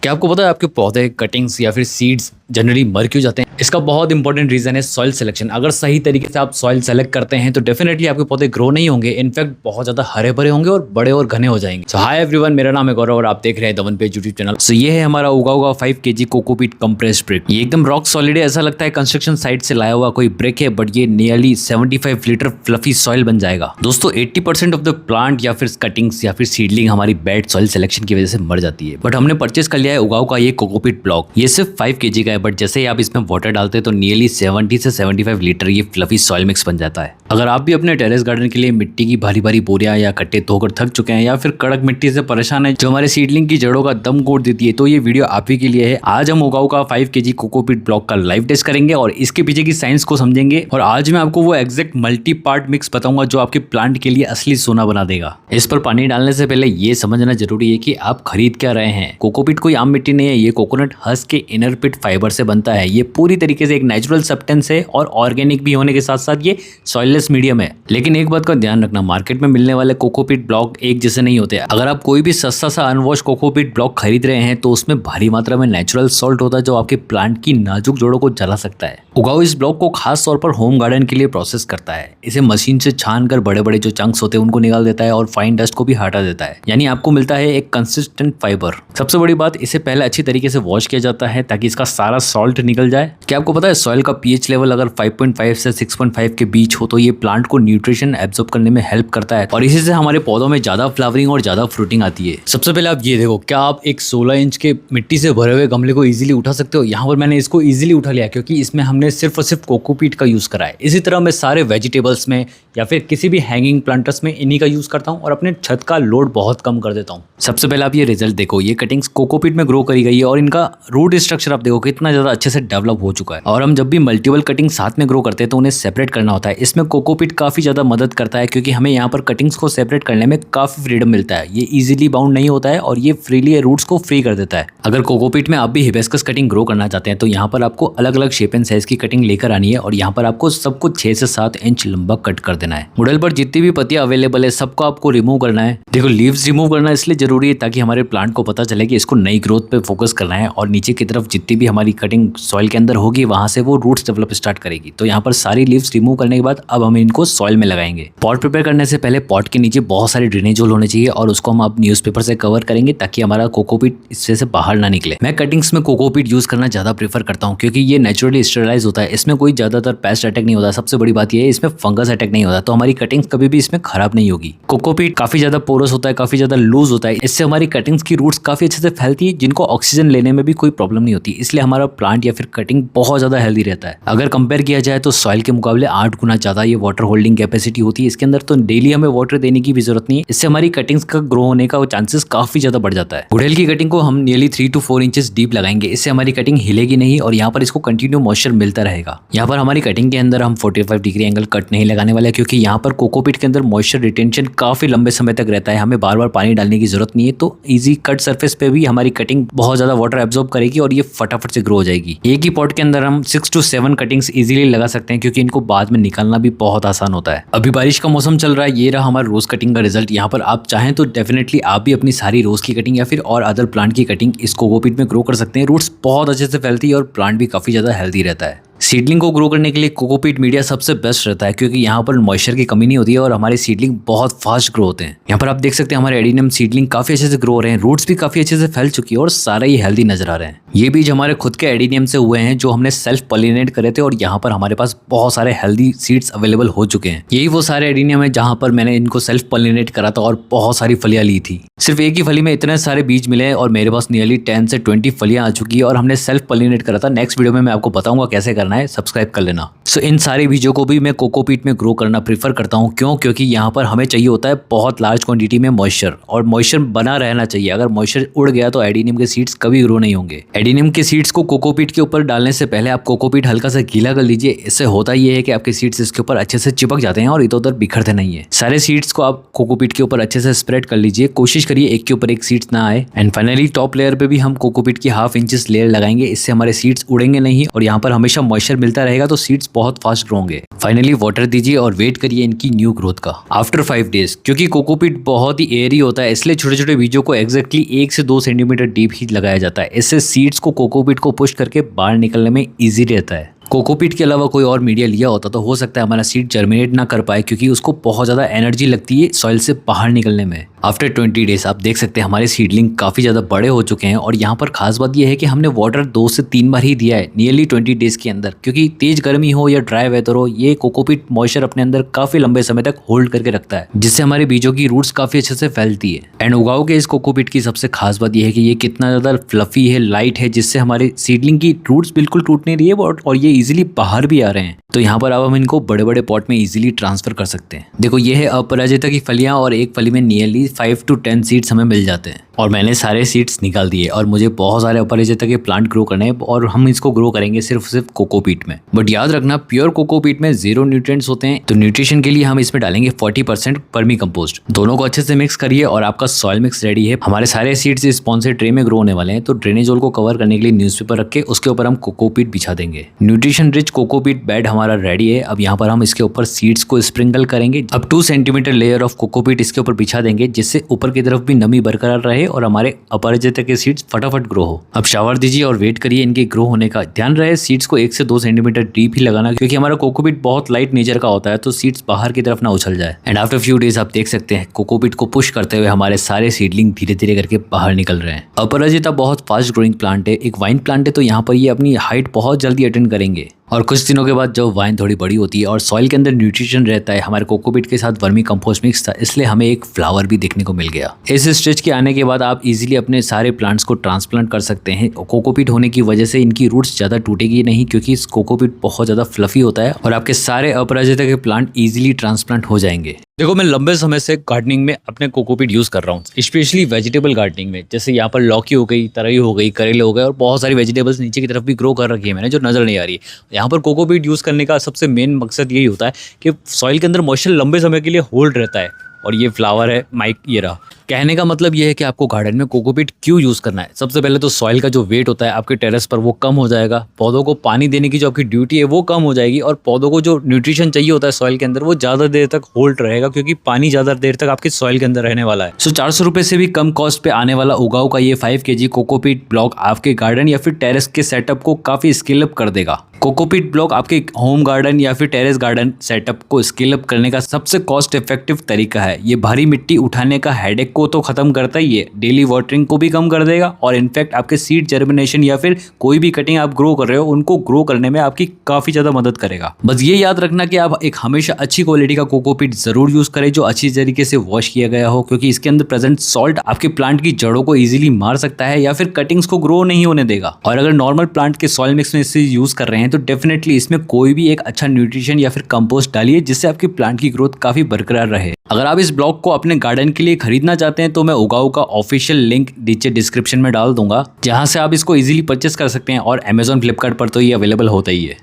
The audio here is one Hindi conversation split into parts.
क्या आपको पता है आपके पौधे कटिंग्स या फिर सीड्स जनरली मर क्यों जाते हैं? इसका बहुत इंपॉर्टेंट रीजन है सॉइल सिलेक्शन। अगर सही तरीके से आप सॉइल सेलेक्ट करते हैं तो डेफिनेटली आपके पौधे ग्रो नहीं होंगे, इनफैक्ट बहुत ज्यादा हरे भरे होंगे और बड़े और घने हो जाएंगे। सो हाय एवरीवन, मेरा नाम है गौरव और आप देख रहे हैं दमन पेज यूट्यूब चैनल। सो ये है हमारा उगा हुआ 5 kg कोकोपीट कंप्रेस्ड ब्रिक। ये एकदम रॉक सॉलिड है, ऐसा लगता है कंस्ट्रक्शन साइट से लाया हुआ कोई ब्रिक है, बट ये नियरली 75 लीटर फ्लफी सॉइल बन जाएगा। दोस्तों 80% ऑफ द प्लांट या फिर कटिंग्स या फिर सीडलिंग हमारी बैड सॉइल सिलेक्शन की वजह से मर जाती है। बट हमने परचेस कर लिया है उगाओ का ये कोकोपीट ब्लॉक। ये सिर्फ 5 kg का है, बट जैसे ही आप इसमें वाटर डालते हैं तो नियरली 70 से 75 लीटर ये फ्लफी सॉइल मिक्स बन जाता है। अगर आप भी अपने टेरेस गार्डन के लिए मिट्टी की भारी भारी बोरियां या कट्टे धोकर थक चुके हैं या फिर कड़क मिट्टी से परेशान है जो हमारे सीडलिंग की जड़ों का दम घोट देती है, तो ये वीडियो आप ही के लिए है। आज हम उगाओ का 5 kg कोकोपीट ब्लॉक का लाइव टेस्ट करेंगे और इसके पीछे की साइंस को समझेंगे। और आज मैं आपको वो एग्जैक्ट मल्टी पार्ट मिक्स बताऊंगा जो आपके प्लांट के लिए असली सोना बना देगा। इस पर पानी डालने से पहले ये समझना जरूरी है कि आप खरीद क्या रहे हैं। कोकोपीट कोई आम मिट्टी नहीं है, ये कोकोनट हस्क के इनर पिट फाइबर से बनता है। ये पूरी तरीके से एक नेचुरल सब्सटेंस है और ऑर्गेनिक भी होने के साथ साथ ये सॉइललेस मीडियम है। लेकिन एक बात का ध्यान रखना, मार्केट में मिलने वाले कोकोपीट ब्लॉक एक जैसे नहीं होते। अगर आप कोई भी सस्ता सा अनवॉश कोकोपीट ब्लॉक खरीद रहे हैं तो उसमें भारी मात्रा में नेचुरल सॉल्ट होता है जो आपके प्लांट की नाजुक जड़ों को जला सकता है। उगाओ इस ब्लॉक को खास तौर पर होम गार्डन के लिए प्रोसेस करता है। इसे मशीन से छान कर बड़े बड़े जो चंक्स होते हैं उनको निकाल देता है और फाइन डस्ट को भी हटा देता है, यानी आपको मिलता है एक कंसिस्टेंट फाइबर। सबसे बड़ी बात, इसे पहले अच्छी तरीके से वॉश किया जाता है ताकि इसका सारा सॉल्ट निकल जाए। क्या आपको पता है सॉइल का पीएच लेवल अगर 5.5 से 6.5 के बीच हो तो ये प्लांट को न्यूट्रिशन एब्जॉर्ब करने में हेल्प करता है और इसी से हमारे पौधों में ज्यादा फ्लावरिंग और ज्यादा फ्रूटिंग आती है। सबसे पहले आप ये देखो, क्या आप एक 16 इंच के मिट्टी से भरे हुए गमले को इजीली उठा सकते हो? यहाँ पर मैंने इसको इजीली उठा लिया क्योंकि इसमें हमने सिर्फ और सिर्फ कोकोपीट का यूज करा है। इसी तरह मैं सारे वेजिटेबल्स में या फिर किसी भी हैंगिंग प्लांटर्स में इन्हीं का यूज करता हूँ और अपने छत का लोड बहुत कम कर देता हूँ। सबसे पहले आप ये रिजल्ट देखो, ये कटिंग्स कोकोपीट में ग्रो करी गई है और इनका रूट स्ट्रक्चर आप देखो कितना ज्यादा अच्छे से डेवलप हो चुका है। और हम जब भी मल्टीपल कटिंग साथ में ग्रो करते हैं तो उन्हें सेपरेट करना होता है। इसमें कोकोपीट काफी ज्यादा मदद करता है क्योंकि हमें यहाँ पर कटिंग्स को सेपरेट करने में काफी फ्रीडम मिलता है। ये इजीली बाउंड नहीं होता है और ये फ्रीली रूट्स को फ्री कर देता है। अगर कोकोपीट में आप भी हिबिस्कस कटिंग ग्रो करना चाहते हैं तो यहाँ पर आपको अलग अलग शेप एंड साइज की कटिंग लेकर आनी है और यहाँ पर आपको सब कुछ 6 से 7 इंच लंबा कट कर देना है। मॉडल पर जितनी भी पत्तियां अवेलेबल है सबको आपको रिमूव करना है। देखो लीव्स रिमूव करना इसलिए जरूरी है ताकि हमारे प्लांट को पता चले कि इसको नई ग्रोथ पे फोकस करना है और नीचे की तरफ जितनी भी हमारी कटिंग सॉइल के अंदर होगी वहां से वो रूट्स डेवलप स्टार्ट करेगी। तो यहाँ पर सारी लीव्स रिमूव करने के बाद अब हम इनको सॉइल में लगाएंगे। पॉट प्रिपेयर करने से पहले पॉट के नीचे बहुत सारे ड्रेनेज होल होने चाहिए और उसको हम अब न्यूज़पेपर से कवर करेंगे ताकि हमारा कोकोपीट इससे से बाहर ना निकले। मैं कटिंग्स में कोकोपीट यूज करना ज्यादा प्रेफर करता हूँ क्योंकि ये नेचुरली स्टेरलाइज होता है। इसमें कोई ज्यादातर पेस्ट अटैक नहीं होता। सबसे बड़ी बात यह है इसमें फंगस अटैक नहीं होता, तो हमारी कटिंग्स कभी भी इसमें खराब नहीं होगी। कोकोपीट काफी ज्यादा पोरस होता है, काफी ज्यादा लूज होता है। इससे हमारी कटिंग्स की रूट्स काफी अच्छे से फैलती है जिनको ऑक्सीजन लेने में भी कोई प्रॉब्लम नहीं होती। इसलिए हमारा प्लांट या फिर कटिंग बहुत ज्यादा हेल्दी रहता है। अगर कंपेयर किया जाए तो सॉइल के मुकाबले 8 गुना ज्यादा ये वाटर होल्डिंग कैपेसिटी होती है इसके अंदर, तो डेली हमें वाटर देने की भी जरूरत नहीं है। इससे हमारी कटिंग्स का ग्रो होने का चांसेस काफी ज्यादा बढ़ जाता है। गुड़हल की कटिंग को हम नियरली 3 to 4 इंचेस डीप लगाएंगे। इससे हमारी कटिंग हिलेगी नहीं और यहाँ पर इसको कंटिन्यू मॉइस्चर मिलता रहेगा। यहाँ पर हमारी कटिंग के अंदर हम 45 डिग्री एंगल कट नहीं लगाने वाले क्योंकि यहाँ पर कोकोपीट के अंदर मॉइस्चर रिटेंशन काफी लंबे समय तक रहता है। हमें बार बार पानी डालने की जरूरत नहीं है, तो इजी कट सरफेस पे भी हमारी कटिंग बहुत ज्यादा वाटर एब्जॉर्ब करेगी और ये फटाफट से ग्रो हो जाएगी। एक ही पॉट के अंदर हम 6 to 7 कटिंग्स इजीली लगा सकते हैं क्योंकि इनको बाद में निकालना भी बहुत आसान होता है। अभी बारिश का मौसम चल रहा है, ये रहा हमारा रोज कटिंग का रिजल्ट। यहाँ पर आप चाहें तो डेफिनेटली आप भी अपनी सारी रोज की कटिंग या फिर और अदर प्लांट की कटिंग इस कोकोपीट में ग्रो कर सकते हैं। रूट्स बहुत अच्छे से फैलती है और प्लांट भी काफी ज्यादा हेल्दी रहता है। सीडलिंग को ग्रो करने के लिए कोकोपीट मीडिया सबसे बेस्ट रहता है क्योंकि यहाँ पर मॉइस्चर की कमी नहीं होती है और हमारे सीडलिंग बहुत फास्ट ग्रो होते हैं। यहाँ पर आप देख सकते हैं हमारे एडिनियम सीडलिंग काफी अच्छे से ग्रो हो रहे हैं, रूट्स भी काफी अच्छे से फैल चुकी है और सारे ही हेल्दी नजर आ रहे हैं। ये बीज हमारे खुद के एडिनियम से हुए हैं जो हमने सेल्फ पॉलिनेट करे थे और यहाँ पर हमारे पास बहुत सारे हेल्दी सीड्स अवेलेबल हो चुके हैं। यही वो सारे एडिनियम है जहाँ पर मैंने इनको सेल्फ पॉलिनेट करा था और बहुत सारी फलियां ली थी। सिर्फ एक ही फली में इतने सारे बीज मिले हैं और मेरे पास नियरली 10 से 20 फलियां आ चुकी है और हमने सेल्फ पॉलिनेट करा था। नेक्स्ट वीडियो में मैं आपको बताऊंगा कैसे करना है, सब्सक्राइब कर लेना। सो इन सारे बीजों को भी मैं कोकोपीट में ग्रो करना प्रीफर करता हूँ। क्यों? क्योंकि यहाँ पर हमें चाहिए होता है बहुत लार्ज क्वांटिटी में मॉइस्चर और मॉइस्चर बना रहना चाहिए। अगर मॉइस्चर उड़ गया तो एडिनियम के सीड्स कभी ग्रो नहीं होंगे। एडिनियम के सीड्स को कोकोपीट के ऊपर डालने से पहले आप कोकोपीट हल्का सा गीला कर लीजिए। इससे होता ये है कि आपके सीड्स इसके ऊपर अच्छे से चिपक जाते हैं और इधर उधर बिखरते नहीं है। सारे सीड्स को आप कोकोपीट के ऊपर अच्छे से स्प्रेड कर लीजिए। कोशिश करिए एक के ऊपर एक सीड्स ना आए। एंड फाइनली टॉप लेयर पे भी हम कोकोपीट की 1/2 इंचेस लेयर लगाएंगे। इससे हमारे सीड्स उड़ेंगे नहीं और यहाँ पर हमेशा मॉइस्चर मिलता रहेगा तो सीड्स बहुत फास्ट ग्रो होंगे। फाइनली वाटर दीजिए और वेट करिए इनकी न्यू ग्रोथ का। आफ्टर 5 डेज, क्योंकि कोकोपीट बहुत ही एयरी होता है इसलिए छोटे छोटे बीजों को एग्जैक्टली 1 से 2 सेंटीमीटर डीप ही लगाया जाता है। इससे सीड्स को कोकोपीट को पुश करके बाहर निकलने में ईजी रहता है। कोकोपीट के अलावा कोई और मीडिया लिया होता तो हो सकता है हमारा सीड जर्मिनेट ना कर पाए, क्योंकि उसको बहुत ज़्यादा एनर्जी लगती है सॉइल से बाहर निकलने में। आफ्टर 20 डेज आप देख सकते हैं हमारे सीडलिंग काफ़ी ज़्यादा बड़े हो चुके हैं। और यहाँ पर खास बात यह है कि हमने वाटर 2 से 3 बार ही दिया है नियरली 20 डेज के अंदर, क्योंकि तेज गर्मी हो या ड्राई वेदर हो, ये कोकोपीट मॉइस्चर अपने अंदर काफ़ी लंबे समय तक होल्ड करके रखता है, जिससे हमारे बीजों की रूट्स काफ़ी अच्छे से फैलती है। एंड उगाओ के इस कोकोपीट की सबसे खास बात यह है कि ये कितना ज़्यादा फ्लफी है, लाइट है, जिससे हमारे सीडलिंग की रूट्स बिल्कुल टूट नहीं रही है और ये ईजिली बाहर भी आ रहे हैं। तो यहाँ पर अब हम इनको बड़े बड़े पॉट में इजीली ट्रांसफर कर सकते हैं। देखो ये है अपराजिता की फलियां और एक फली में नियरली 5 to 10 सीड्स हमें मिल जाते हैं। और मैंने सारे सीड्स निकाल दिए और मुझे बहुत सारे अपराजिता के प्लांट ग्रो करने हैं और हम इसको ग्रो करेंगे सिर्फ कोकोपीट में। बट याद रखना प्योर कोकोपीट में 0 न्यूट्रिएंट्स होते हैं, तो न्यूट्रिशन के लिए हम इसमें डालेंगे 40% वर्मी कंपोस्ट। दोनों को अच्छे से मिक्स करिए और आपका सॉइल मिक्स रेडी है। हमारे सारे सीड्स इस स्पॉन्सर ट्रे में ग्रो होने वाले हैं, तो ड्रेनेज होल को कवर करने के लिए न्यूज़पेपर रख के उसके ऊपर हम कोकोपीट बिछा देंगे। न्यूट्रिशन रिच कोकोपीट बेड हमारा रेडी है। अब यहाँ पर हम इसके ऊपर सीड्स को स्प्रिंकल करेंगे। अब 2 सेंटीमीटर लेयर ऑफ कोकोपीट इसके ऊपर बिछा देंगे, जिससे ऊपर की तरफ भी नमी बरकरार रहे और हमारे अपराजिता के सीड्स फटाफट ग्रो हो। अब शावर दीजिए और वेट करिए इनके ग्रो होने का। ध्यान रहे सीड्स को 1 से 2 सेंटीमीटर डीप ही लगाना, क्योंकि हमारा कोकोपीट बहुत लाइट नेचर का होता है, तो सीड्स बाहर की तरफ ना उछल जाए। एंड आफ्टर फ्यू डेज आप देख सकते हैं कोकोपीट को पुश करते हुए हमारे सारे सीडलिंग धीरे धीरे करके बाहर निकल रहे हैं। अपराजिता बहुत फास्ट ग्रोइंग प्लांट है, एक वाइन प्लांट है, तो यहाँ पर ये अपनी हाइट बहुत जल्दी अटेंड करेंगे। और कुछ दिनों के बाद जब वाइन थोड़ी बड़ी होती है और सॉइल के अंदर न्यूट्रिशन रहता है, हमारे कोकोपीट के साथ वर्मी कंपोस्ट मिक्स था, इसलिए हमें एक फ्लावर भी देखने को मिल गया। इस स्टेज के आने के बाद आप इजीली अपने सारे प्लांट्स को ट्रांसप्लांट कर सकते हैं। कोकोपीट होने की वजह से इनकी रूट्स ज़्यादा टूटेगी नहीं, क्योंकि इस कोकोपीट बहुत ज़्यादा फ्लफी होता है और आपके सारे अपराजिता के प्लांट ईजिली ट्रांसप्लांट हो जाएंगे। देखो मैं लंबे समय से गार्डनिंग में अपने कोकोपीट यूज़ कर रहा हूँ, स्पेशली वेजिटेबल गार्डनिंग में। जैसे यहाँ पर लौकी हो गई, तराई हो गई, करेले हो गए और बहुत सारी वेजिटेबल्स नीचे की तरफ भी ग्रो कर रखी है मैंने, जो नज़र नहीं आ रही है। यहाँ पर कोकोपीट यूज़ करने का सबसे मेन मकसद यही होता है कि सॉइल के अंदर मॉइस्चर लंबे समय के लिए होल्ड रहता है। और ये फ्लावर है माइक, ये रहा। कहने का मतलब ये है कि आपको गार्डन में कोकोपीट क्यों यूज़ करना है। सबसे पहले तो सॉइल का जो वेट होता है आपके टेरेस पर वो कम हो जाएगा, पौधों को पानी देने की जो आपकी ड्यूटी है वो कम हो जाएगी, और पौधों को जो न्यूट्रिशन चाहिए होता है सॉइल के अंदर वो ज़्यादा देर तक होल्ड रहेगा, क्योंकि पानी ज़्यादा देर तक आपके सॉइल के अंदर रहने वाला है। सो 400 रुपये से भी कम कॉस्ट पे आने वाला उगाओ का ये 5 kg कोकोपीट ब्लॉक आपके गार्डन या फिर टेरेस के सेटअप को काफ़ी स्केल अप कर देगा। कोकोपीट ब्लॉक आपके होम गार्डन या फिर टेरेस गार्डन सेटअप को स्केल अप करने का सबसे कॉस्ट इफेक्टिव तरीका है। ये भारी मिट्टी उठाने का हेडेक को तो खत्म करता ही है, डेली वाटरिंग को भी कम कर देगा, और इनफैक्ट आपके सीड जर्मिनेशन या फिर कोई भी कटिंग आप ग्रो कर रहे हो उनको ग्रो करने में आपकी काफी ज्यादा मदद करेगा। बस ये याद रखना कि आप एक हमेशा अच्छी क्वालिटी का कोकोपीट जरूर यूज करें, जो अच्छी तरीके से वॉश किया गया हो, क्योंकि इसके अंदर प्रेजेंट सॉल्ट आपके प्लांट की जड़ों को इजीली मार सकता है या फिर कटिंग्स को ग्रो नहीं होने देगा। और अगर नॉर्मल प्लांट के सॉइल मिक्स में इसे यूज कर रहे हैं तो डेफिनेटली इसमें कोई भी एक अच्छा न्यूट्रिशन या फिर कंपोस्ट डालिए, जिससे आपकी प्लांट की ग्रोथ काफी बरकरार रहे। अगर आप इस ब्लॉक को अपने गार्डन के लिए खरीदना चाहते हैं तो मैं उगाओ का ऑफिशियल लिंक नीचे डिस्क्रिप्शन में डाल दूंगा, जहां से आप इसको इजीली परचेस कर सकते हैं, और अमेजॉन फ्लिपकार्ट पर तो ये अवेलेबल होता ही है।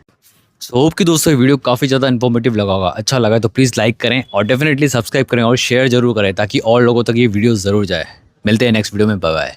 सो होप कि दोस्तों वीडियो काफ़ी ज़्यादा इन्फॉर्मेटिव लगा होगा। अच्छा लगा तो प्लीज़ लाइक करें और डेफिनेटली सब्सक्राइब करें और शेयर जरूर करें, ताकि और लोगों तक ये वीडियो ज़रूर जाए। मिलते हैं नेक्स्ट वीडियो में, बाय बाय।